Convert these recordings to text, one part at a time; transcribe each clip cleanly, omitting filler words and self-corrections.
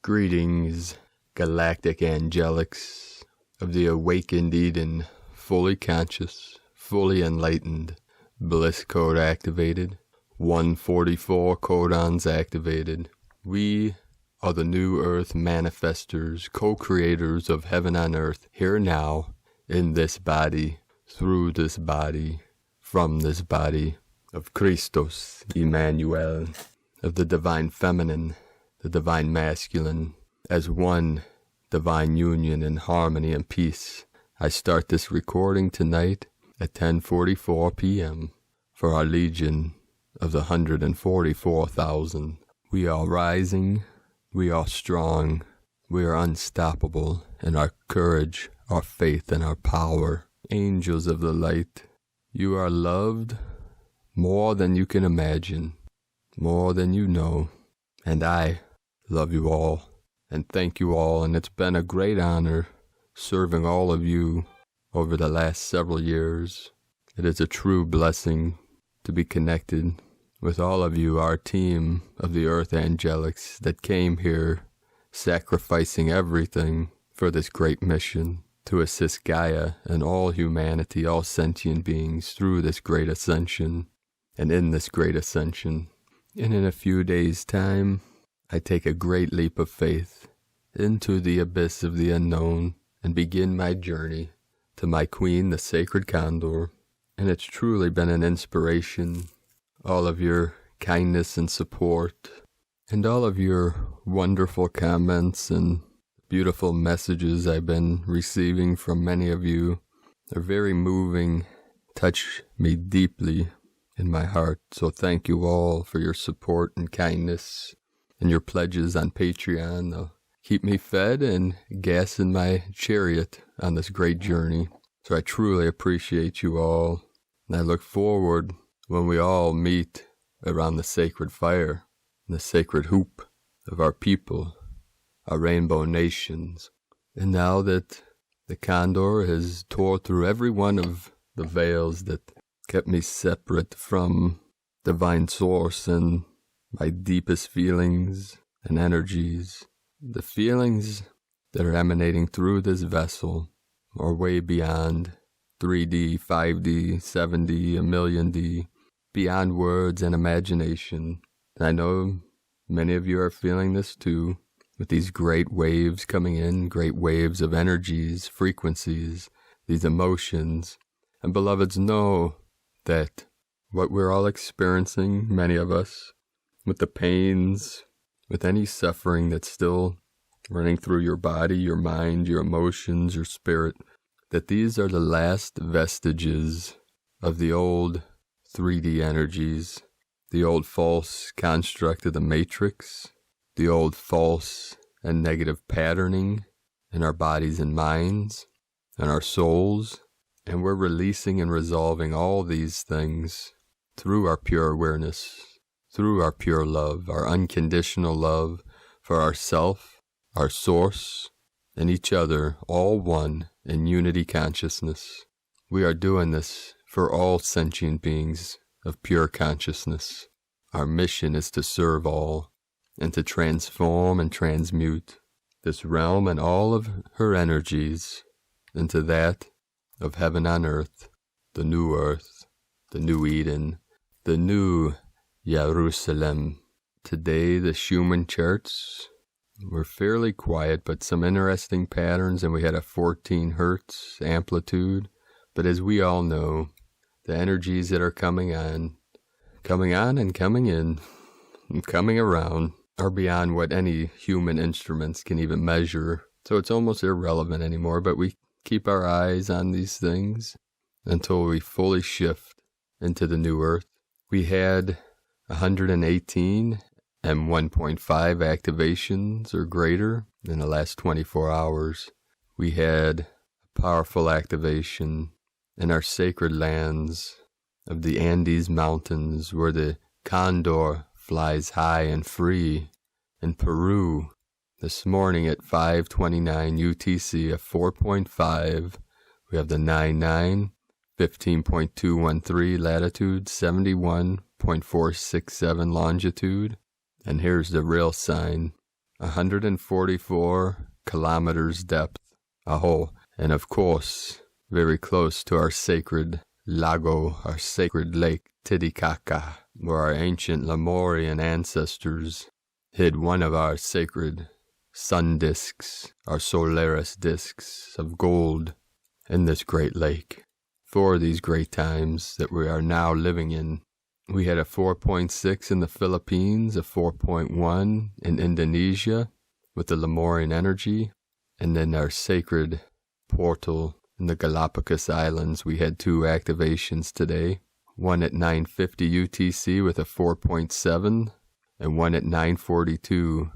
Greetings, galactic angelics of the awakened Eden, fully conscious, fully enlightened, bliss code activated, 144 codons activated. We are the new earth manifestors, co-creators of heaven on earth, here now, in this body, through this body, from this body, of Christos, Emmanuel, of the divine feminine, the divine masculine, as one divine union in harmony and peace. I start this recording tonight at 10:44 p.m. for our legion of the 144,000. We are rising, we are strong, we are unstoppable in our courage, our faith, and our power. Angels of the light, you are loved more than you can imagine, more than you know, and I love you all, and thank you all, and it's been a great honor serving all of you over the last several years. It is a true blessing to be connected with all of you, our team of the Earth Angelics that came here sacrificing everything for this great mission to assist Gaia and all humanity, all sentient beings through this great ascension and in this great ascension. And in a few days' time, I take a great leap of faith into the abyss of the unknown and begin my journey to my queen, the sacred condor. And it's truly been an inspiration, all of your kindness and support, and all of your wonderful comments and beautiful messages I've been receiving from many of you. They're very moving, touch me deeply in my heart. So thank you all for your support and kindness and your pledges on Patreon. They'll keep me fed and gas in my chariot on this great journey. So I truly appreciate you all. And I look forward when we all meet around the sacred fire, the sacred hoop of our people, our rainbow nations. And now that the condor has tore through every one of the veils that kept me separate from divine source and my deepest feelings and energies, the feelings that are emanating through this vessel are way beyond 3D, 5D, 7D, a million D, beyond words and imagination. And I know many of you are feeling this too, with these great waves coming in, great waves of energies, frequencies, these emotions. And beloveds, know that what we're all experiencing, many of us, with the pains, with any suffering that's still running through your body, your mind, your emotions, your spirit, that these are the last vestiges of the old 3D energies, the old false construct of the matrix, the old false and negative patterning in our bodies and minds and our souls. And we're releasing and resolving all these things through our pure awareness, through our pure love, our unconditional love for ourself, our source, and each other, all one in unity consciousness. We are doing this for all sentient beings of pure consciousness. Our mission is to serve all and to transform and transmute this realm and all of her energies into that of heaven on earth, the new Eden, the new Jerusalem. Today the Schumann charts were fairly quiet, but some interesting patterns, and we had a 14 hertz amplitude. But as we all know, the energies that are coming on and coming in and coming around are beyond what any human instruments can even measure. So it's almost irrelevant anymore, but we keep our eyes on these things until we fully shift into the new earth. We had 118 M1.5 activations or greater in the last 24 hours. We had a powerful activation in our sacred lands of the Andes Mountains, where the condor flies high and free. In Peru, this morning at 5:29 UTC, a 4.5, we have the 99, 15.213 latitude, 71.467 longitude. And here's the real sign, 144 kilometers depth, a hole, and of course, very close to our sacred lago, our sacred lake Titicaca, where our ancient Lemurian ancestors hid one of our sacred sun discs, our Solaris discs of gold in this great lake. For these great times that we are now living in, we had a 4.6 in the Philippines, a 4.1 in Indonesia with the Lemurian energy, and then our sacred portal in the Galapagos Islands, we had 2 activations today, one at 9:50 UTC with a 4.7, and one at 9:42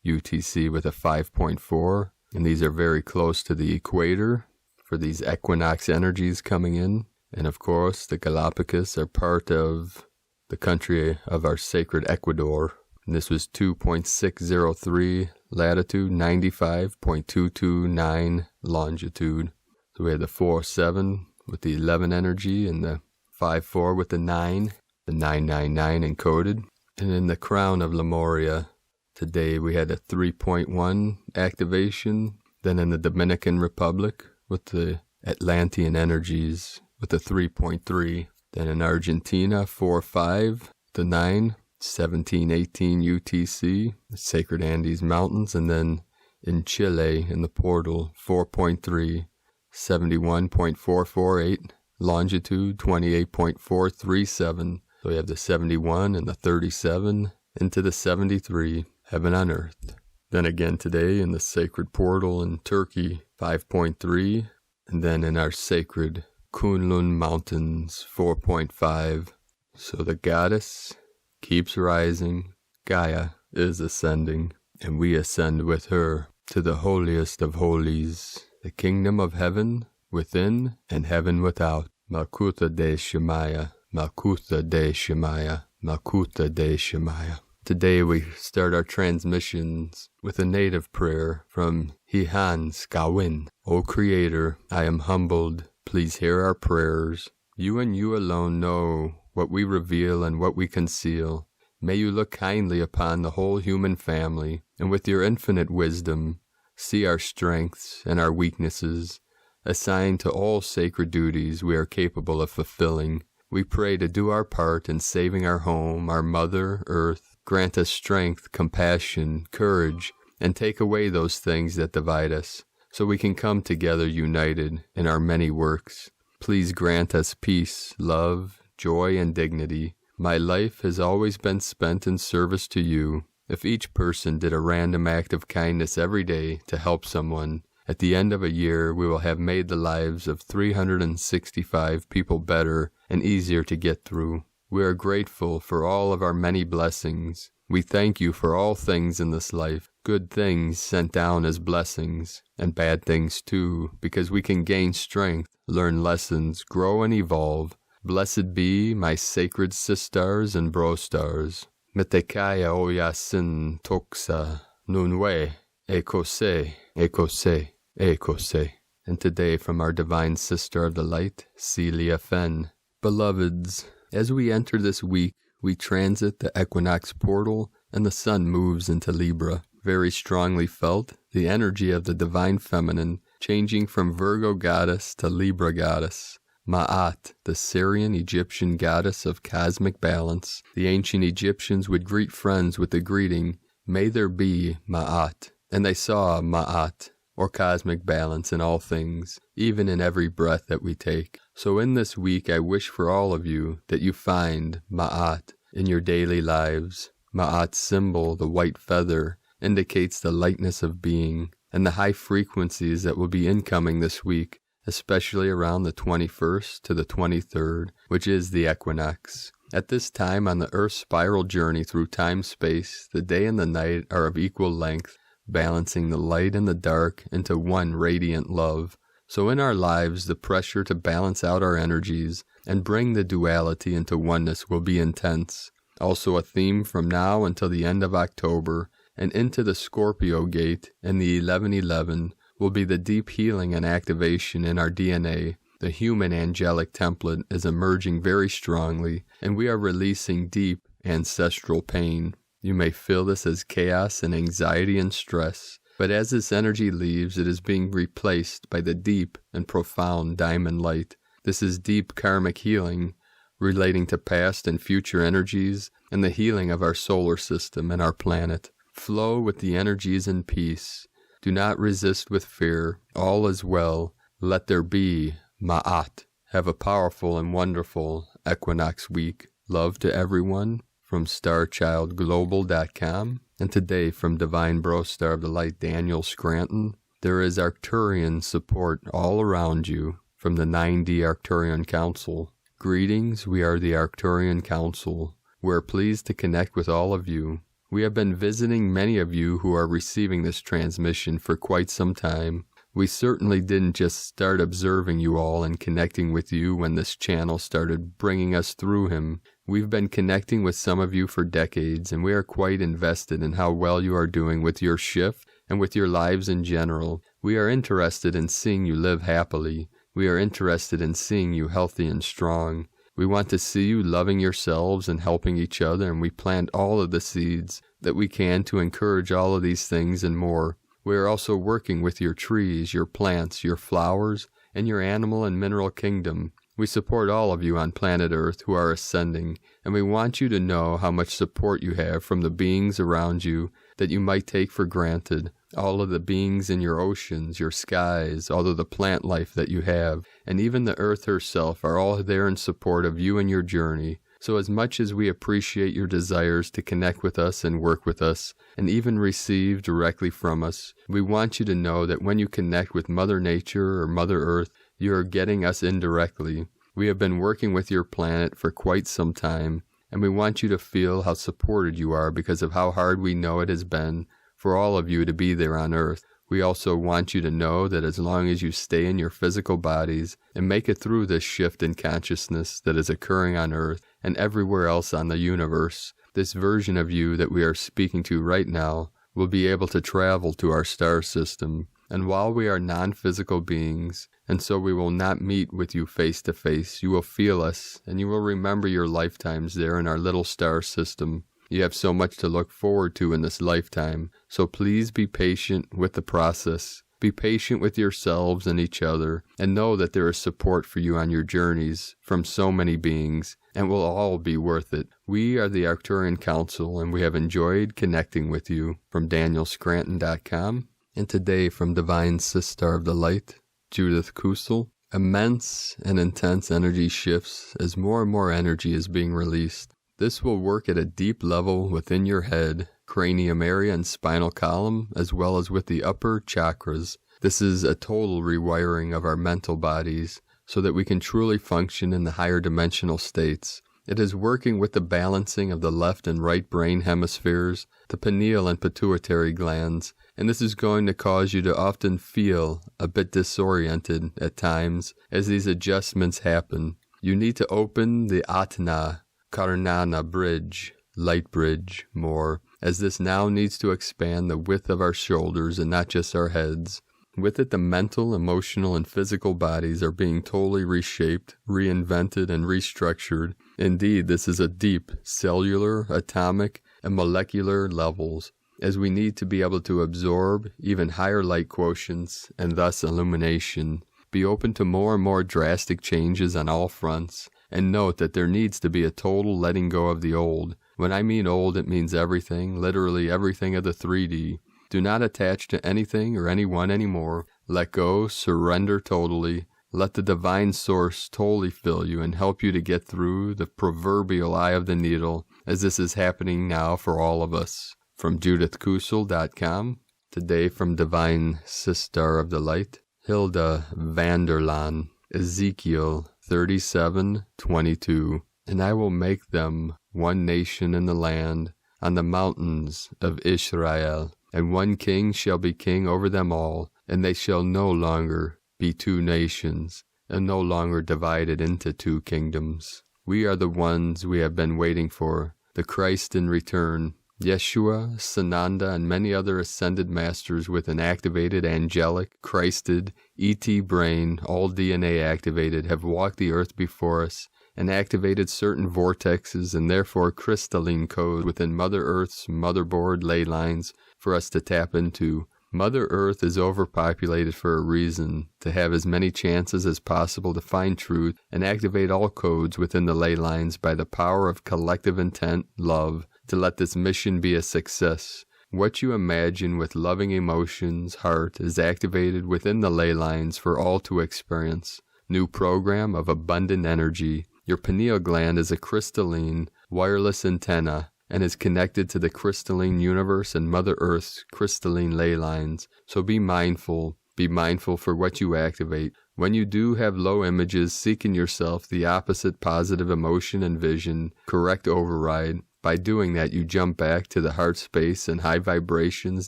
UTC with a 5.4, and these are very close to the equator for these equinox energies coming in. And of course, the Galapagos are part of the country of our sacred Ecuador. And this was 2.603 latitude, 95.229 longitude. So we had the 4-7 with the 11 energy and the 5-4 with the 9, the 999 encoded. And in the crown of Lemuria, today we had a 3.1 activation. Then in the Dominican Republic with the Atlantean energies with the 3.3. Then in Argentina, 4-5, the 9, 1718 UTC, the Sacred Andes Mountains. And then in Chile, in the portal, 4.3, 71.448, longitude 28.437. So we have the 71 and the 37 into the 73, heaven on earth. Then again today in the sacred portal in Turkey, 5.3, and then in our sacred Kunlun Mountains, 4.5. So the goddess keeps rising, Gaia is ascending, and we ascend with her to the holiest of holies, the kingdom of heaven within and heaven without. Malkuta de Shemaya, Malkuta de Shemaya, Malkuta de Shemaya. Today we start our transmissions with a native prayer from Hihan Skawin. O Creator, I am humbled. Please hear our prayers. You and you alone know what we reveal and what we conceal. May you look kindly upon the whole human family, and with your infinite wisdom, see our strengths and our weaknesses. Assign to all sacred duties we are capable of fulfilling. We pray to do our part in saving our home, our mother, earth. Grant us strength, compassion, courage, and take away those things that divide us, so we can come together united in our many works. Please grant us peace, love, joy, and dignity. My life has always been spent in service to you. If each person did a random act of kindness every day to help someone, at the end of a year we will have made the lives of 365 people better and easier to get through. We are grateful for all of our many blessings. We thank you for all things in this life, good things sent down as blessings, and bad things too, because we can gain strength, learn lessons, grow and evolve. Blessed be my sacred sisters and brostars. Metekaya oyasin toksa nunwe ekose, ekose, ekose. And today from our divine sister of the light, Celia Fenn. Beloveds, as we enter this week, we transit the equinox portal and the sun moves into Libra. Very strongly felt, the energy of the divine feminine changing from Virgo goddess to Libra goddess. Ma'at, the Syrian Egyptian goddess of cosmic balance. The ancient Egyptians would greet friends with the greeting, "May there be Ma'at." And they saw Ma'at, or cosmic balance in all things, even in every breath that we take. So in this week I wish for all of you that you find Ma'at in your daily lives. Ma'at's symbol, the white feather, indicates the lightness of being, and the high frequencies that will be incoming this week, especially around the 21st to the 23rd, which is the equinox. At this time on the Earth's spiral journey through time-space, the day and the night are of equal length, balancing the light and the dark into one radiant love. So in our lives, the pressure to balance out our energies and bring the duality into oneness will be intense. Also a theme from now until the end of October and into the Scorpio gate and the 1111 will be the deep healing and activation in our DNA. The human angelic template is emerging very strongly, and we are releasing deep ancestral pain. You may feel this as chaos and anxiety and stress, but as this energy leaves, it is being replaced by the deep and profound diamond light. This is deep karmic healing relating to past and future energies and the healing of our solar system and our planet. Flow with the energies in peace. Do not resist with fear. All is well. Let there be Ma'at. Have a powerful and wonderful equinox week. Love to everyone from StarChildGlobal.com. And today from Divine Bro Star of the Light, Daniel Scranton. There is Arcturian support all around you from the 9D Arcturian Council. Greetings, we are the Arcturian Council. We're pleased to connect with all of you. We have been visiting many of you who are receiving this transmission for quite some time. We certainly didn't just start observing you all and connecting with you when this channel started bringing us through him. We've been connecting with some of you for decades, and we are quite invested in how well you are doing with your shift and with your lives in general. We are interested in seeing you live happily. We are interested in seeing you healthy and strong. We want to see you loving yourselves and helping each other, and we plant all of the seeds that we can to encourage all of these things and more. We are also working with your trees, your plants, your flowers, and your animal and mineral kingdom. We support all of you on planet Earth who are ascending, and we want you to know how much support you have from the beings around you that you might take for granted. All of the beings in your oceans, your skies, all of the plant life that you have, and even the Earth herself are all there in support of you and your journey. So as much as we appreciate your desires to connect with us and work with us, and even receive directly from us, we want you to know that when you connect with Mother Nature or Mother Earth, you are getting us indirectly. We have been working with your planet for quite some time, and we want you to feel how supported you are because of how hard we know it has been for all of you to be there on Earth. We also want you to know that as long as you stay in your physical bodies and make it through this shift in consciousness that is occurring on Earth and everywhere else on the universe, this version of you that we are speaking to right now will be able to travel to our star system. And while we are non-physical beings, and so we will not meet with you face to face, you will feel us, and you will remember your lifetimes there in our little star system. You have so much to look forward to in this lifetime, so please be patient with the process. Be patient with yourselves and each other, and know that there is support for you on your journeys from so many beings, and will all be worth it. We are the Arcturian Council, and we have enjoyed connecting with you from DanielScranton.com. And today from Divine Sister of the Light, Judith Kusel. Immense and intense energy shifts as more and more energy is being released. This will work at a deep level within your head, cranium area, and spinal column, as well as with the upper chakras. This is a total rewiring of our mental bodies so that we can truly function in the higher dimensional states. It is working with the balancing of the left and right brain hemispheres, the pineal and pituitary glands, and this is going to cause you to often feel a bit disoriented at times as these adjustments happen. You need to open the Atna Karnana bridge, light bridge, more, as this now needs to expand the width of our shoulders and not just our heads. With it, the mental, emotional, and physical bodies are being totally reshaped, reinvented, and restructured. Indeed, this is a deep cellular, atomic, and molecular levels, as we need to be able to absorb even higher light quotients and thus illumination. Be open to more and more drastic changes on all fronts, and note that there needs to be a total letting go of the old. When I mean old, it means everything, literally everything of the 3D. Do not attach to anything or anyone anymore. Let go, surrender totally. Let the divine source totally fill you and help you to get through the proverbial eye of the needle, as this is happening now for all of us. From JudithKusel.com, today from Divine Sister of the Light, Hilda Vanderlaan, Ezekiel 37:22. And I will make them one nation in the land, on the mountains of Israel, and one king shall be king over them all, and they shall no longer be two nations, and no longer divided into two kingdoms. We are the ones we have been waiting for, the Christ in return. Yeshua, Sananda, and many other ascended masters with an activated angelic, Christed, ET brain, all DNA activated, have walked the earth before us and activated certain vortexes and therefore crystalline code within Mother Earth's motherboard ley lines for us to tap into. Mother Earth is overpopulated for a reason, to have as many chances as possible to find truth and activate all codes within the ley lines by the power of collective intent, love, to let this mission be a success. What you imagine with loving emotions, heart, is activated within the ley lines for all to experience. New program of abundant energy. Your pineal gland is a crystalline, wireless antenna and is connected to the crystalline universe and Mother Earth's crystalline ley lines. So be mindful for what you activate. When you do have low images, seek in yourself the opposite positive emotion and vision, correct override. By doing that, you jump back to the heart space and high vibrations,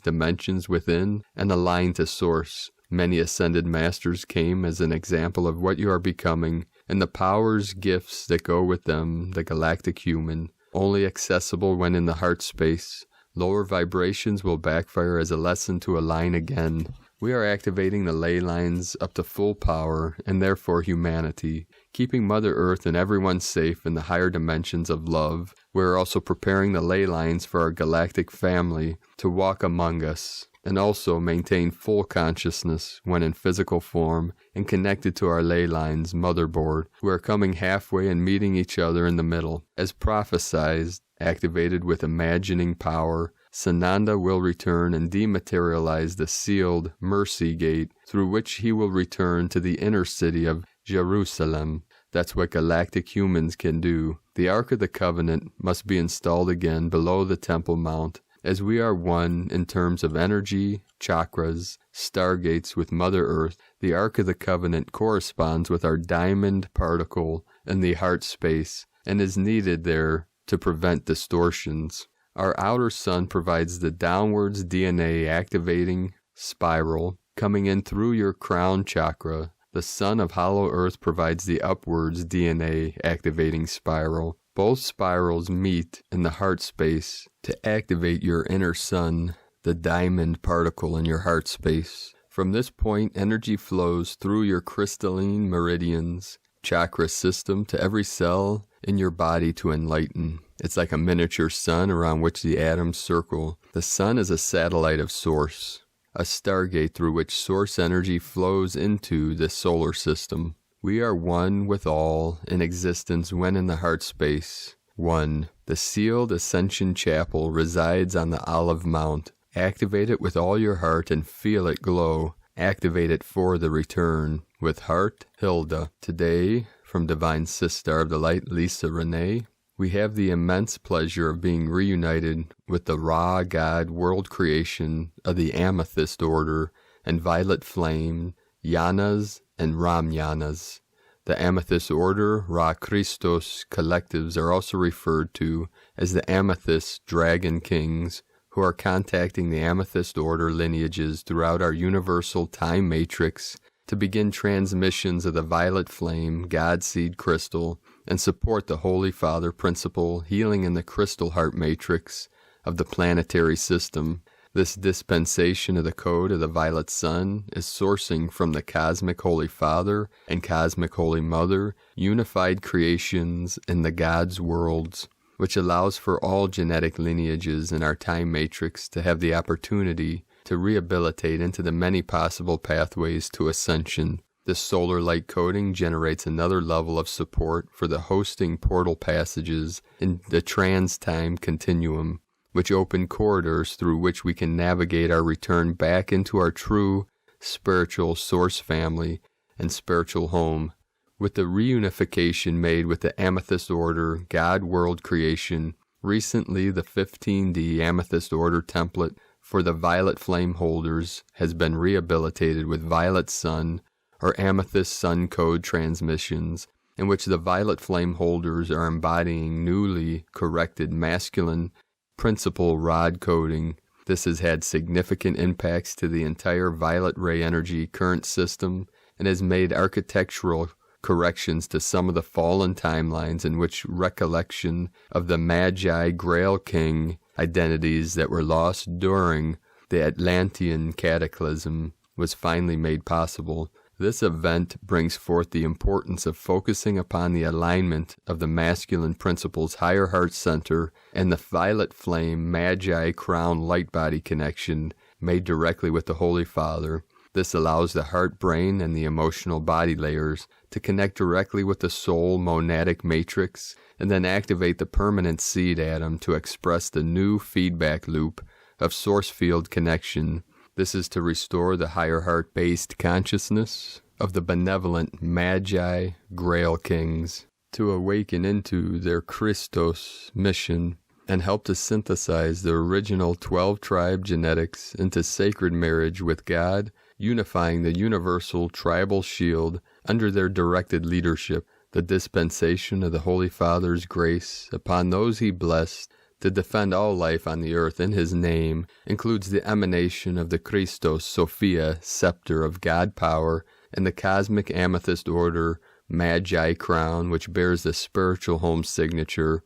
dimensions within, and align to source. Many ascended masters came as an example of what you are becoming, and the powers, gifts that go with them, the galactic human, only accessible when in the heart space. Lower vibrations will backfire as a lesson to align again. We are activating the ley lines up to full power, and therefore humanity, keeping Mother Earth and everyone safe in the higher dimensions of love. We are also preparing the ley lines for our galactic family to walk among us, and also maintain full consciousness when in physical form and connected to our ley lines motherboard. We are coming halfway and meeting each other in the middle. As prophesized, activated with imagining power, Sananda will return and dematerialize the sealed mercy gate through which he will return to the inner city of Jerusalem. That's what galactic humans can do. The Ark of the Covenant must be installed again below the Temple Mount, as we are one in terms of energy, chakras, stargates with Mother Earth. The Ark of the Covenant corresponds with our diamond particle in the heart space and is needed there to prevent distortions. Our outer sun provides the downwards DNA activating spiral coming in through your crown chakra. The sun of hollow earth provides the upwards DNA activating spiral. Both spirals meet in the heart space to activate your inner sun, the diamond particle in your heart space. From this point, energy flows through your crystalline meridians, chakra system to every cell in your body to enlighten. It's like a miniature sun around which the atoms circle. The sun is a satellite of source, a stargate through which source energy flows into the solar system. We are one with all in existence when in the heart space. 1. The sealed Ascension Chapel resides on the Olive Mount. Activate it with all your heart and feel it glow. Activate it for the return. With heart, Hilda. Today, from Divine Sister of the Light, Lisa Renee, we have the immense pleasure of being reunited with the Ra God world creation of the Amethyst Order and Violet Flame, Yanas and Ramyanas. The Amethyst Order, Ra Christos collectives are also referred to as the Amethyst Dragon Kings, who are contacting the Amethyst Order lineages throughout our universal time matrix to begin transmissions of the Violet Flame, God Seed Crystal, and support the Holy Father principle healing in the crystal heart matrix of the planetary system. This dispensation of the code of the Violet Sun is sourcing from the Cosmic Holy Father and Cosmic Holy Mother, unified creations in the God's worlds, which allows for all genetic lineages in our time matrix to have the opportunity to rehabilitate into the many possible pathways to ascension. This solar light coding generates another level of support for the hosting portal passages in the trans-time continuum, which open corridors through which we can navigate our return back into our true spiritual source family and spiritual home. With the reunification made with the Amethyst Order, God World Creation, recently the 15D Amethyst Order template for the Violet Flame holders has been rehabilitated with Violet Sun or Amethyst Sun Code transmissions, in which the Violet Flame holders are embodying newly corrected masculine principle rod coding. This has had significant impacts to the entire violet ray energy current system and has made architectural corrections to some of the fallen timelines in which recollection of the Magi Grail King identities that were lost during the Atlantean cataclysm was finally made possible. This event brings forth the importance of focusing upon the alignment of the masculine principle's higher heart center and the violet flame Magi crown light body connection made directly with the Holy Father. This allows the heart, brain, and the emotional body layers to connect directly with the soul monadic matrix and then activate the permanent seed atom to express the new feedback loop of source field connection. This is to restore the higher heart-based consciousness of the benevolent Magi Grail Kings to awaken into their Christos mission and help to synthesize the original 12-tribe genetics into sacred marriage with God, unifying the universal tribal shield under their directed leadership, the dispensation of the Holy Father's grace upon those he blessed to defend all life on the earth in his name, includes the emanation of the Christos Sophia scepter of God power and the cosmic amethyst order Magi crown, which bears the spiritual home signature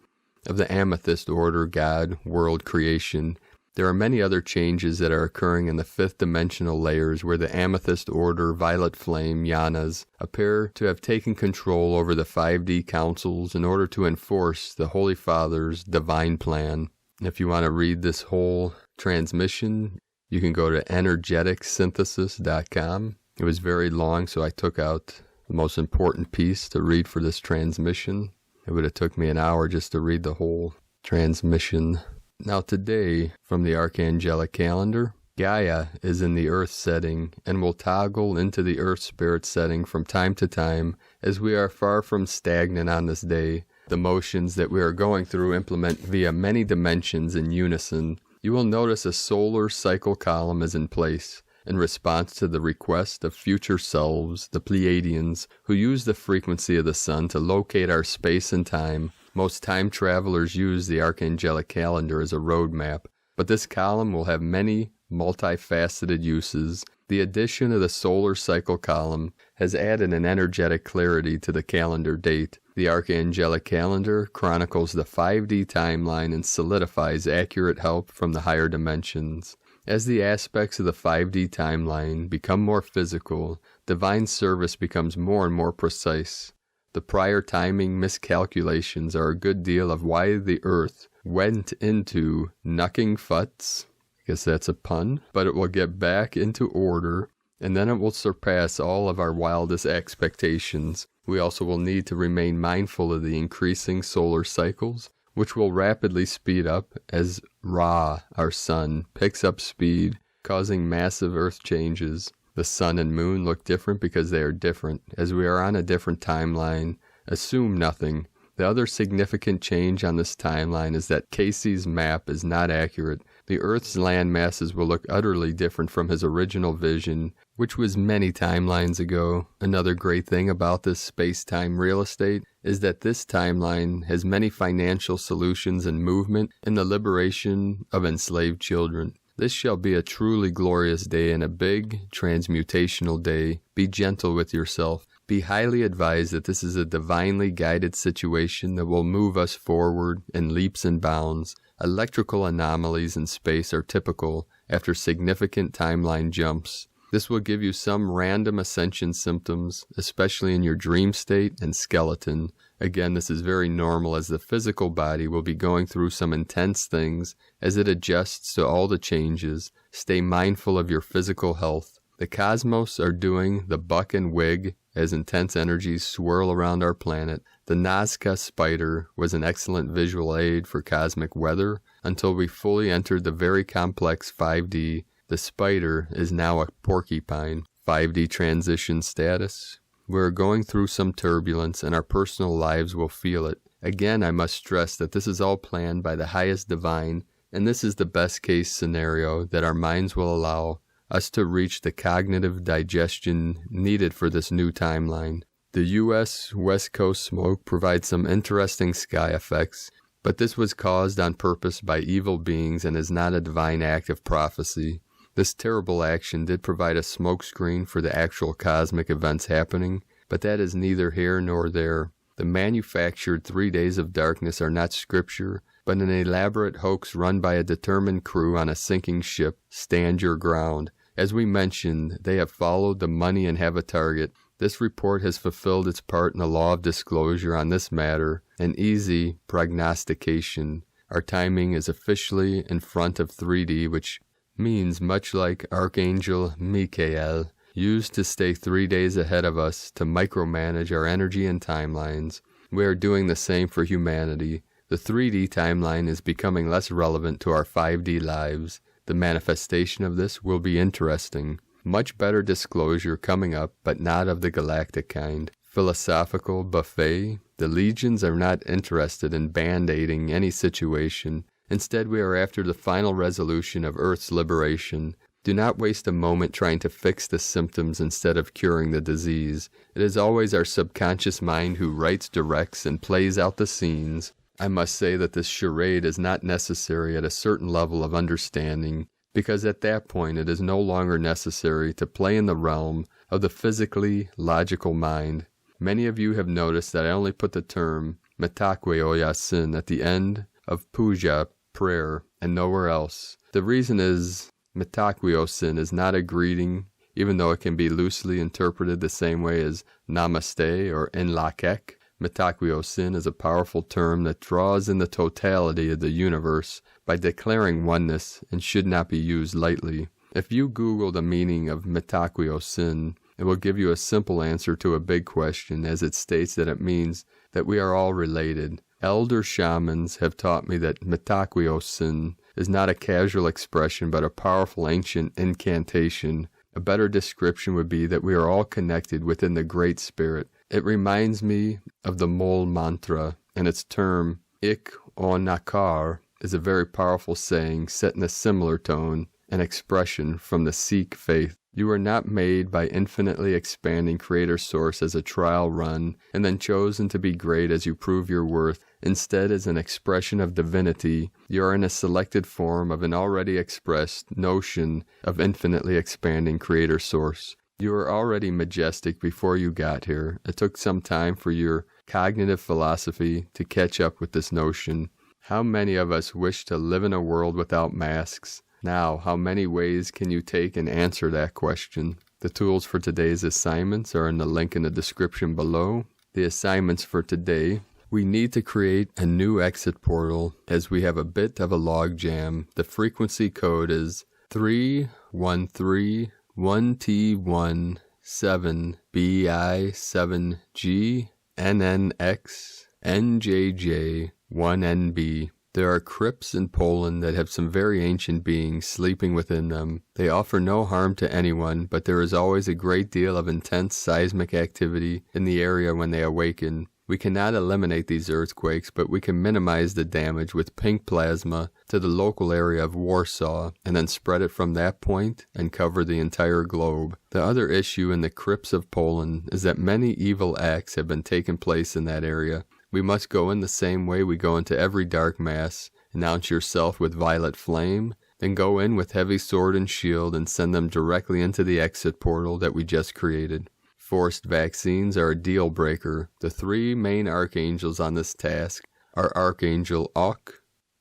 of the amethyst order God world creation. There are many other changes that are occurring in the fifth dimensional layers where the amethyst order violet flame yanas appear to have taken control over the 5D councils in order to enforce the Holy Father's divine plan. If you want to read this whole transmission, you can go to energeticsynthesis.com. It was very long, so I took out the most important piece to read for this transmission. It would have took me an hour just to read the whole transmission. Now today, from the Archangelic calendar, Gaia is in the Earth setting and will toggle into the Earth Spirit setting from time to time as we are far from stagnant on this day. The motions that we are going through implement via many dimensions in unison. You will notice a solar cycle column is in place in response to the request of future selves, the Pleiadians, who use the frequency of the sun to locate our space and time. Most time travelers use the Archangelic calendar as a roadmap, but this column will have many multifaceted uses. The addition of the solar cycle column has added an energetic clarity to the calendar date. The Archangelic calendar chronicles the 5D timeline and solidifies accurate help from the higher dimensions. As the aspects of the 5D timeline become more physical, divine service becomes more and more precise. The prior timing miscalculations are a good deal of why the Earth went into knucking futs. I guess that's a pun, but it will get back into order, and then it will surpass all of our wildest expectations. We also will need to remain mindful of the increasing solar cycles, which will rapidly speed up as Ra, our sun, picks up speed, causing massive Earth changes. The sun and moon look different because they are different. As we are on a different timeline, assume nothing. The other significant change on this timeline is that Casey's map is not accurate. The Earth's land masses will look utterly different from his original vision, which was many timelines ago. Another great thing about this space-time real estate is that this timeline has many financial solutions and movement in the liberation of enslaved children. This shall be a truly glorious day and a big transmutational day. Be gentle with yourself. Be highly advised that this is a divinely guided situation that will move us forward in leaps and bounds. Electrical anomalies in space are typical after significant timeline jumps. This will give you some random ascension symptoms, especially in your dream state and skeleton. Again, this is very normal as the physical body will be going through some intense things as it adjusts to all the changes. Stay mindful of your physical health. The cosmos are doing the buck and wig as intense energies swirl around our planet. The Nazca spider was an excellent visual aid for cosmic weather until we fully entered the very complex 5D. The spider is now a porcupine. 5D transition status. We're going through some turbulence and our personal lives will feel it. Again, I must stress that this is all planned by the highest divine, and this is the best case scenario that our minds will allow us to reach the cognitive digestion needed for this new timeline. The U.S. West Coast smoke provides some interesting sky effects, but this was caused on purpose by evil beings and is not a divine act of prophecy. This terrible action did provide a smokescreen for the actual cosmic events happening, but that is neither here nor there. The manufactured 3 days of darkness are not scripture, but an elaborate hoax run by a determined crew on a sinking ship. Stand your ground. As we mentioned, they have followed the money and have a target. This report has fulfilled its part in the law of disclosure on this matter, an easy prognostication. Our timing is officially in front of 3D, which means much like Archangel Michael used to stay 3 days ahead of us to micromanage our energy and timelines. We are doing the same for humanity. The 3D timeline is becoming less relevant to our 5D lives. The manifestation of this will be interesting. Much better disclosure coming up, but not of the galactic kind. Philosophical buffet. The legions are not interested in band-aiding any situation. Instead, we are after the final resolution of Earth's liberation. Do not waste a moment trying to fix the symptoms instead of curing the disease. It is always our subconscious mind who writes, directs, and plays out the scenes. I must say that this charade is not necessary at a certain level of understanding, because at that point it is no longer necessary to play in the realm of the physically logical mind. Many of you have noticed that I only put the term Mitaque Oyasin at the end of puja, prayer, and nowhere else. The reason is Mitaque Oyasin is not a greeting, even though it can be loosely interpreted the same way as Namaste or Enlakek. Mitaque Oyasin is a powerful term that draws in the totality of the universe by declaring oneness and should not be used lightly. If you Google the meaning of Mitaque Oyasin, it will give you a simple answer to a big question, as it states that it means that we are all related. Elder shamans have taught me that Mitaque Oyasin is not a casual expression but a powerful ancient incantation. A better description would be that we are all connected within the Great Spirit. It reminds me of the Mol mantra, and its term, Ik Onakar, is a very powerful saying set in a similar tone, an expression from the Sikh faith. You are not made by infinitely expanding Creator Source as a trial run, and then chosen to be great as you prove your worth. Instead, as an expression of divinity, you are in a selected form of an already expressed notion of infinitely expanding Creator Source. You are already majestic before you got here. It took some time for your cognitive philosophy to catch up with this notion. How many of us wish to live in a world without masks? Now, how many ways can you take and answer that question? The tools for today's assignments are in the link in the description below. The assignments for today: we need to create a new exit portal as we have a bit of a log jam. The frequency code is 3131T17BI7GNNXNJJ1NB. There are crypts in Poland that have some very ancient beings sleeping within them. They offer no harm to anyone, but there is always a great deal of intense seismic activity in the area when they awaken. We cannot eliminate these earthquakes, but we can minimize the damage with pink plasma to the local area of Warsaw, and then spread it from that point and cover the entire globe. The other issue in the crypts of Poland is that many evil acts have been taking place in that area. We must go in the same way we go into every dark mass. Announce yourself with violet flame, then go in with heavy sword and shield and send them directly into the exit portal that we just created. Forced vaccines are a deal breaker. The three main archangels on this task are Archangel Ok,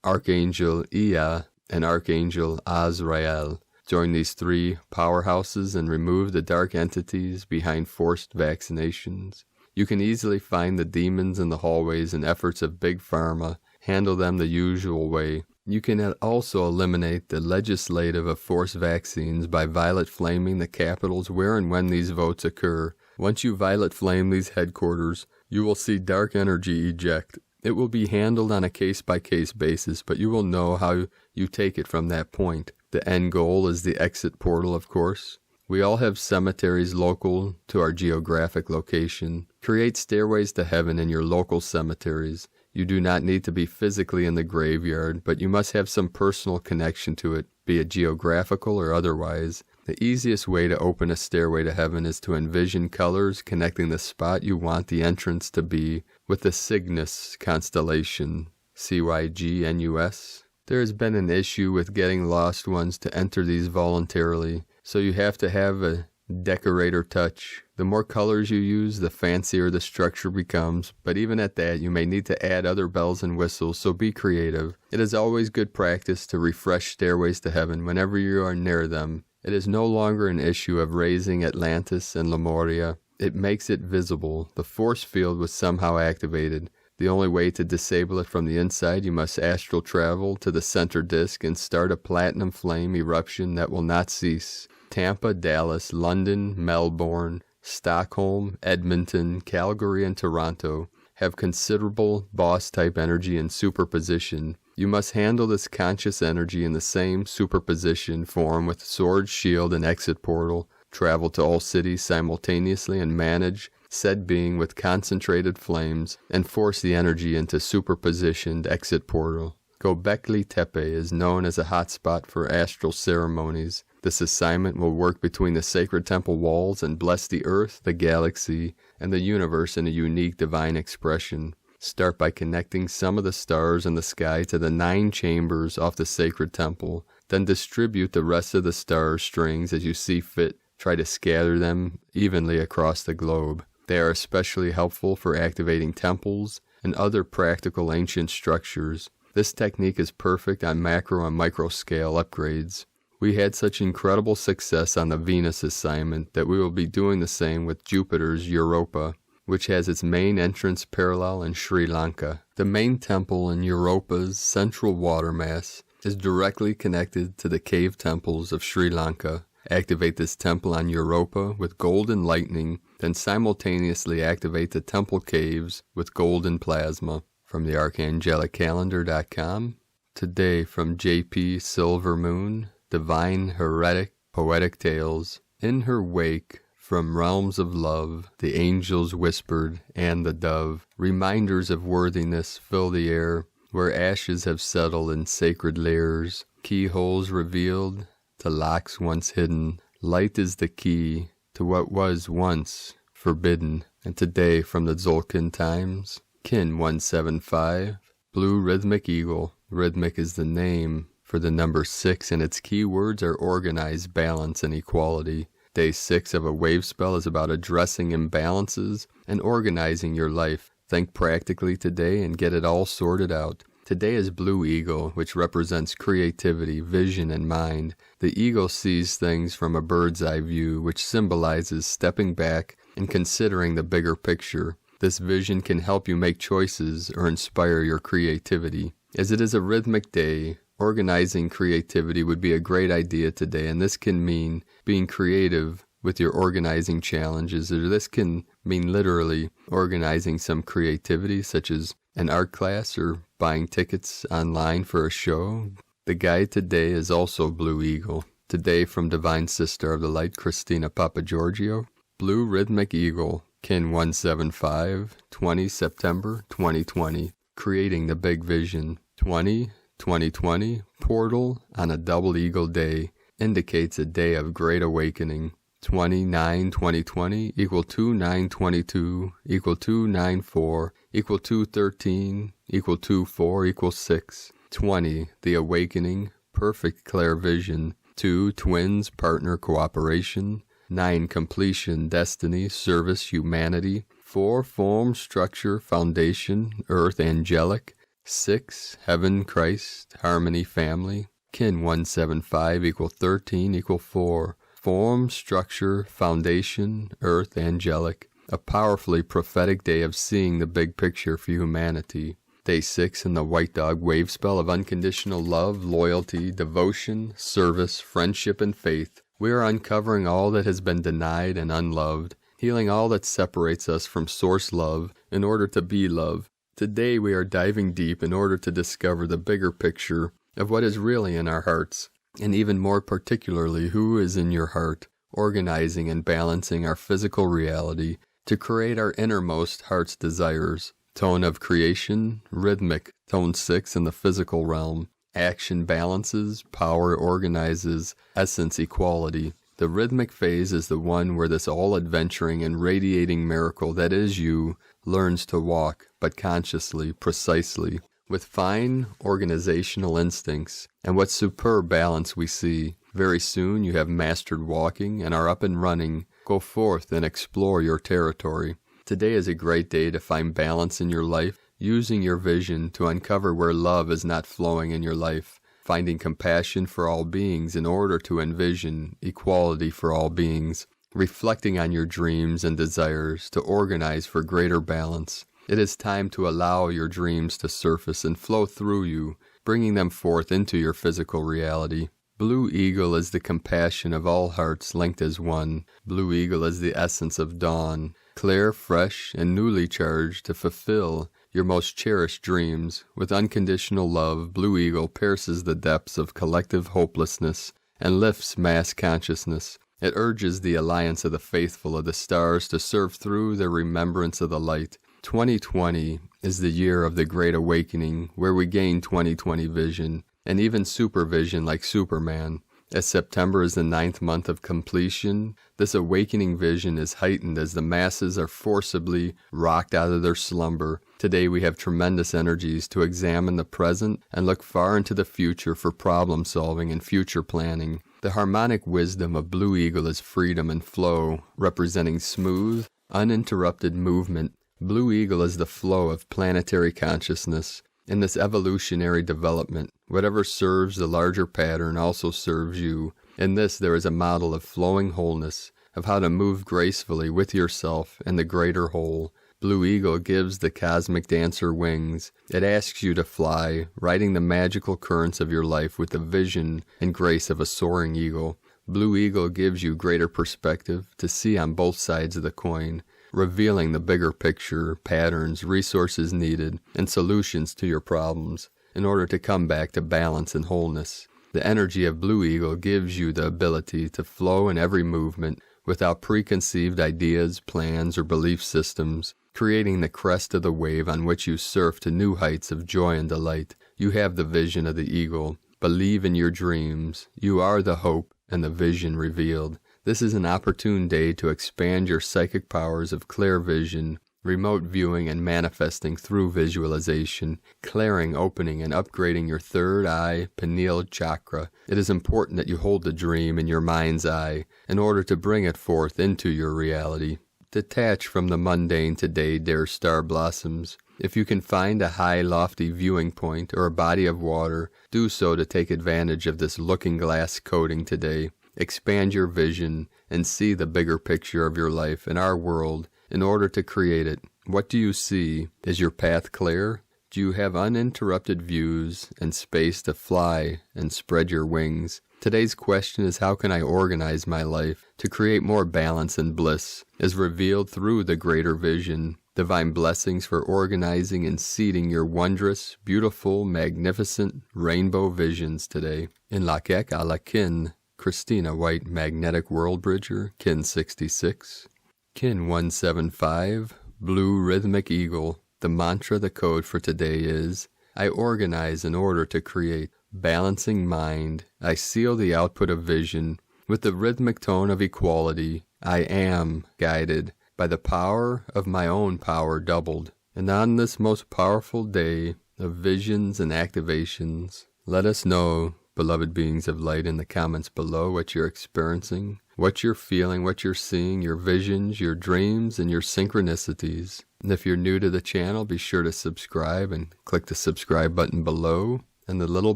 Archangel Ea, and Archangel Azrael. Join these three powerhouses and remove the dark entities behind forced vaccinations. You can easily find the demons in the hallways and efforts of Big Pharma. Handle them the usual way. You can also eliminate the legislative of forced vaccines by violet flaming the capitals where and when these votes occur. Once you violet flame these headquarters, you will see dark energy eject. It will be handled on a case-by-case basis, but you will know how you take it from that point. The end goal is the exit portal, of course. We all have cemeteries local to our geographic location. Create stairways to heaven in your local cemeteries. You do not need to be physically in the graveyard, but you must have some personal connection to it, be it geographical or otherwise. The easiest way to open a stairway to heaven is to envision colors connecting the spot you want the entrance to be with the Cygnus constellation, Cygnus. There has been an issue with getting lost ones to enter these voluntarily, so you have to have a decorator touch. The more colors you use, the fancier the structure becomes, but even at that, you may need to add other bells and whistles, so be creative. It is always good practice to refresh stairways to heaven whenever you are near them. It is no longer an issue of raising Atlantis and Lemuria. It makes it visible. The force field was somehow activated. The only way to disable it from the inside, you must astral travel to the center disk and start a platinum flame eruption that will not cease. Tampa, Dallas, London, Melbourne, Stockholm, Edmonton, Calgary, and Toronto have considerable boss-type energy in superposition. You must handle this conscious energy in the same superposition form with sword, shield, and exit portal. Travel to all cities simultaneously and manage said being with concentrated flames and force the energy into superpositioned exit portal. Göbekli Tepe is known as a hotspot for astral ceremonies. This assignment will work between the sacred temple walls and bless the earth, the galaxy, and the universe in a unique divine expression. Start by connecting some of the stars in the sky to the 9 chambers off the sacred temple. Then distribute the rest of the star strings as you see fit. Try to scatter them evenly across the globe. They are especially helpful for activating temples and other practical ancient structures. This technique is perfect on macro and micro scale upgrades. We had such incredible success on the Venus assignment that we will be doing the same with Jupiter's Europa, which has its main entrance parallel in Sri Lanka. The main temple in Europa's central water mass is directly connected to the cave temples of Sri Lanka. Activate this temple on Europa with golden lightning, then simultaneously activate the temple caves with golden plasma. From the ArchangeliCalendar.com. Today from J.P. Silvermoon, Divine Heretic Poetic Tales. In her wake, from realms of love, the angels whispered, and the dove. Reminders of worthiness fill the air, where ashes have settled in sacred layers. Keyholes revealed to locks once hidden. Light is the key to what was once forbidden. And today from the Tzolk'in Times, Kin 175, Blue Rhythmic Eagle. Rhythmic is the name for the number 6, and its keywords are organize, balance, and equality. Day 6 of a wave spell is about addressing imbalances and organizing your life. Think practically today and get it all sorted out. Today is Blue Eagle, which represents creativity, vision, and mind. The eagle sees things from a bird's eye view, which symbolizes stepping back and considering the bigger picture. This vision can help you make choices or inspire your creativity. As it is a rhythmic day, organizing creativity would be a great idea today, and this can mean being creative with your organizing challenges, or this can mean literally organizing some creativity, such as an art class or buying tickets online for a show. The guide today is also Blue Eagle. Today from Divine Sister of the Light, Christina Papagiorgio, Blue Rhythmic Eagle, Kin 175, 20 September 2020. Creating the Big Vision. 2020, portal on a double eagle day, indicates a day of great awakening. 29-2020 equal 2-9-22 equal 2-9-4 equal 2-13 equal 2-4 equal 6. 20, the awakening, perfect clear vision. 2, twins, partner, cooperation. 9, completion, destiny, service, humanity. 4, form, structure, foundation, earth, angelic. 6, heaven, Christ, harmony, family. Kin 175 equal 13 equal 4. Form, structure, foundation, earth, angelic. A powerfully prophetic day of seeing the big picture for humanity. Day 6 in the White Dog wave spell of unconditional love, loyalty, devotion, service, friendship, and faith. We are uncovering all that has been denied and unloved, healing all that separates us from source love in order to be love. Today we are diving deep in order to discover the bigger picture of what is really in our hearts, and even more particularly who is in your heart, organizing and balancing our physical reality to create our innermost heart's desires. Tone of creation, rhythmic, tone 6 in the physical realm. Action balances, power organizes, essence equality. The rhythmic phase is the one where this all-adventuring and radiating miracle that is you learns to walk, but consciously, precisely, with fine organizational instincts. And what superb balance we see. Very soon you have mastered walking and are up and running. Go forth and explore your territory. Today is a great day to find balance in your life, using your vision to uncover where love is not flowing in your life. finding compassion for all beings in order to envision equality for all beings, reflecting on your dreams and desires to organize for greater balance. It is time to allow your dreams to surface and flow through you, bringing them forth into your physical reality. Blue Eagle is the compassion of all hearts linked as one. Blue Eagle is the essence of dawn, clear, fresh, and newly charged to fulfill your most cherished dreams. With unconditional love, Blue Eagle pierces the depths of collective hopelessness and lifts mass consciousness. It urges the alliance of the faithful of the stars to serve through their remembrance of the light. 2020 is the year of the Great Awakening, where we gain 2020 vision, and even supervision like Superman. As September is the 9th month of completion, this awakening vision is heightened as the masses are forcibly rocked out of their slumber. Today we have tremendous energies to examine the present and look far into the future for problem solving and future planning. The harmonic wisdom of Blue Eagle is freedom and flow, representing smooth, uninterrupted movement. Blue Eagle is the flow of planetary consciousness. In this evolutionary development, whatever serves the larger pattern also serves you. In this there is a model of flowing wholeness, of how to move gracefully with yourself and the greater whole. Blue Eagle gives the cosmic dancer wings. It asks you to fly, riding the magical currents of your life with the vision and grace of a soaring eagle. Blue Eagle gives you greater perspective to see on both sides of the coin, revealing the bigger picture, patterns, resources needed, and solutions to your problems in order to come back to balance and wholeness. The energy of Blue Eagle gives you the ability to flow in every movement without preconceived ideas, plans, or belief systems, creating the crest of the wave on which you surf to new heights of joy and delight. You have the vision of the eagle. Believe in your dreams. You are the hope and the vision revealed. This is an opportune day to expand your psychic powers of clear vision, remote viewing, and manifesting through visualization, clearing, opening, and upgrading your third eye, pineal chakra. It is important that you hold the dream in your mind's eye in order to bring it forth into your reality. Detach from the mundane today, dear star blossoms. If you can find a high, lofty viewing point or a body of water, do so to take advantage of this looking glass coating today. Expand your vision and see the bigger picture of your life and our world in order to create it. What do you see? Is your path clear? Do you have uninterrupted views and space to fly and spread your wings? Today's question is, how can I organize my life to create more balance and bliss, as revealed through the greater vision? Divine blessings for organizing and seeding your wondrous, beautiful, magnificent rainbow visions today. In Lakek a la Kin, Christina White, Magnetic World Bridger, Kin 66. Kin 175, Blue Rhythmic Eagle. The mantra, the code for today is, I organize in order to create. Balancing mind, I seal the output of vision. With the rhythmic tone of equality, I am guided by the power of my own power doubled. And on this most powerful day of visions and activations, let us know, beloved beings of light, in the comments below what you're experiencing, what you're feeling, what you're seeing, your visions, your dreams, and your synchronicities. And if you're new to the channel, be sure to subscribe and click the subscribe button below and the little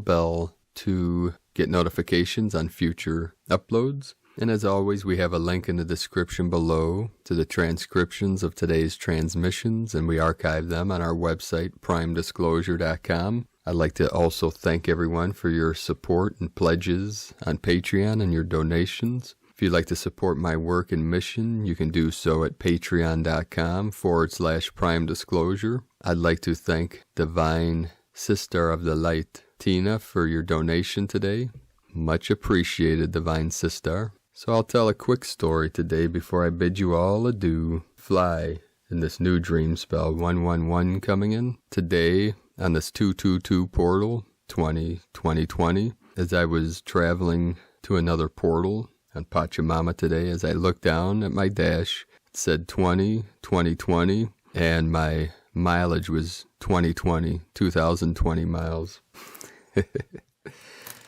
bell to get notifications on future uploads. And as always, we have a link in the description below to the transcriptions of today's transmissions, and we archive them on our website, primedisclosure.com. I'd like to also thank everyone for your support and pledges on Patreon and your donations. If you'd like to support my work and mission, you can do so at patreon.com/primedisclosure. I'd like to thank Divine Sister of the Light, Tina, for your donation today. Much appreciated, Divine Sister. So I'll tell a quick story today before I bid you all adieu. Fly in this new dream spell, 111 coming in. Today, on this 222 portal, 2020, as I was traveling to another portal on Pachamama today, as I looked down at my dash, it said 2020, and my mileage was 2020 miles.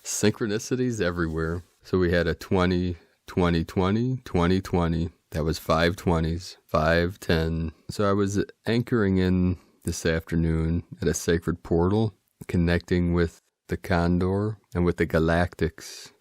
Synchronicities everywhere. So we had a 2020. That was 520s, 510. So I was anchoring in this afternoon at a sacred portal, connecting with the condor and with the galactics,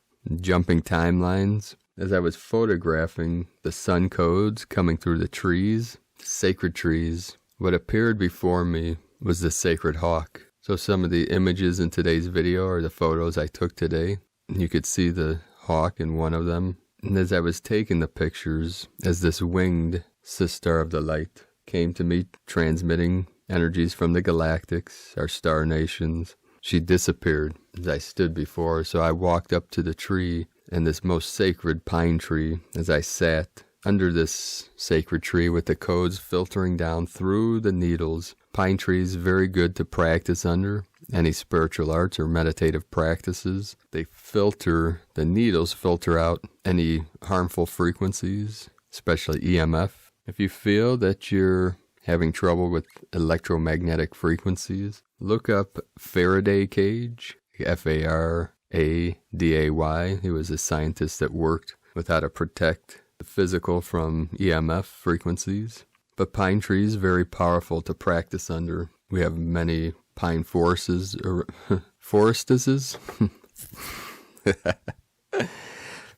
jumping timelines. As I was photographing the sun codes coming through the trees, sacred trees, what appeared before me was the sacred hawk. So some of the images in today's video are the photos I took today. You could see the hawk in one of them. And as I was taking the pictures, as this winged sister of the light came to me, transmitting energies from the galactics, our star nations, she disappeared as I stood before her. So I walked up to the tree, and this most sacred pine tree, as I sat under this sacred tree with the codes filtering down through the needles. Pine trees, very good to practice under any spiritual arts or meditative practices. They filter, the needles filter out any harmful frequencies, especially EMF. If you feel that you're having trouble with electromagnetic frequencies, look up Faraday cage, F-A-R-A-D-A-Y. He was a scientist that worked with how to protect the physical from EMF frequencies. But pine trees, very powerful to practice under. We have many pine forests,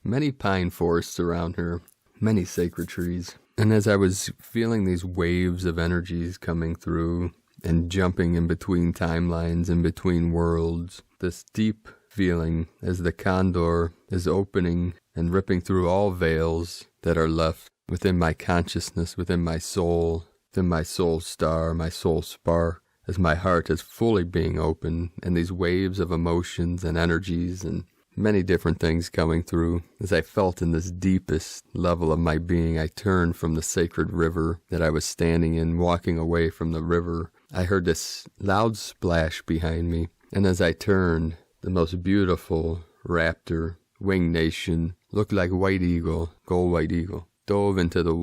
many pine forests around here, many sacred trees. And as I was feeling these waves of energies coming through and jumping in between timelines, in between worlds, this deep feeling as the condor is opening and ripping through all veils that are left within my consciousness, within my soul star, my soul spark, as my heart is fully being open, and these waves of emotions and energies and many different things coming through. As I felt in this deepest level of my being, I turned from the sacred river that I was standing in, walking away from the river. I heard this loud splash behind me, and as I turned, the most beautiful raptor, winged nation, looked like white eagle, gold white eagle, dove into the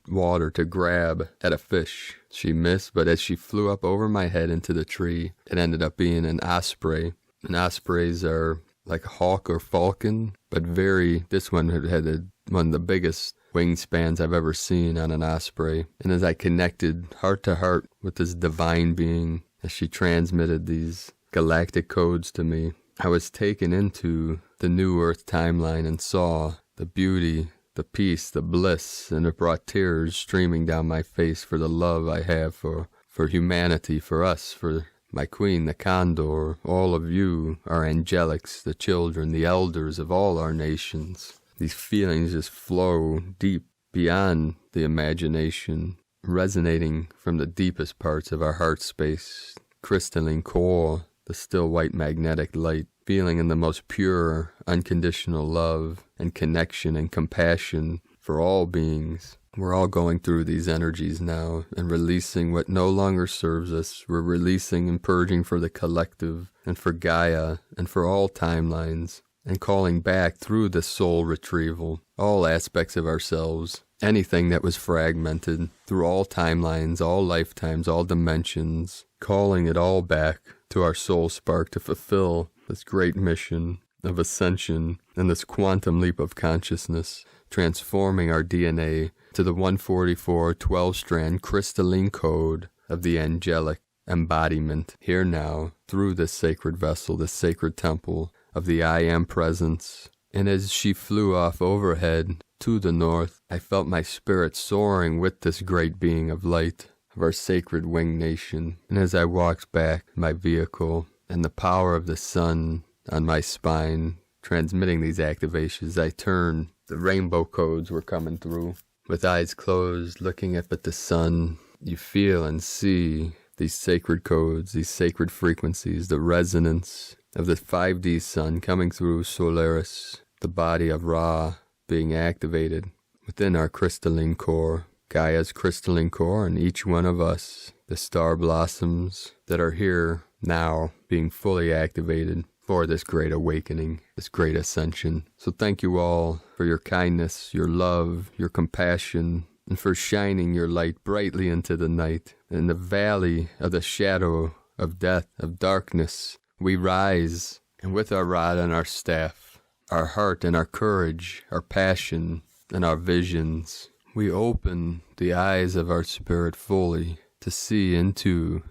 water to grab at a fish. She missed, but as she flew up over my head into the tree, it ended up being an osprey. And ospreys are like a hawk or falcon, but this one had one of the biggest wingspans I've ever seen on an osprey. And as I connected heart to heart with this divine being, as she transmitted these galactic codes to me, I was taken into the new earth timeline and saw the beauty, the peace, the bliss, and it brought tears streaming down my face for the love I have for humanity, for us, for my queen, the condor, all of you, our angelics, the children, the elders of all our nations. These feelings just flow deep beyond the imagination, resonating from the deepest parts of our heart space, crystalline core, the still white magnetic light, feeling in the most pure, unconditional love and connection and compassion for all beings. We're all going through these energies now and releasing what no longer serves us. We're releasing and purging for the collective and for Gaia and for all timelines, and calling back through the soul retrieval all aspects of ourselves, anything that was fragmented through all timelines, all lifetimes, all dimensions, calling it all back to our soul spark to fulfill this great mission of ascension and this quantum leap of consciousness, transforming our DNA to the 144 12-strand crystalline code of the angelic embodiment here now through this sacred vessel, this sacred temple of the I Am presence. And as she flew off overhead to the north, I felt my spirit soaring with this great being of light, of our sacred winged nation. And as I walked back my vehicle and the power of the sun on my spine, transmitting these activations, I turned. The rainbow codes were coming through. With eyes closed, looking up at the sun, you feel and see these sacred codes, these sacred frequencies, the resonance of the 5D sun coming through Solaris, the body of Ra being activated within our crystalline core, Gaia's crystalline core, and each one of us, the star blossoms that are here now being fully activated for this great awakening, this great ascension. So thank you all for your kindness, your love, your compassion, and for shining your light brightly into the night. In the valley of the shadow of death, of darkness, we rise, and with our rod and our staff, our heart and our courage, our passion and our visions, we open the eyes of our spirit fully to see into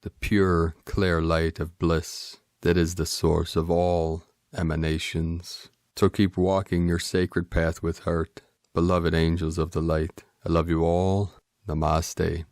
the pure, clear light of bliss, that is the source of all emanations. So keep walking your sacred path with heart. Beloved angels of the light, I love you all. Namaste.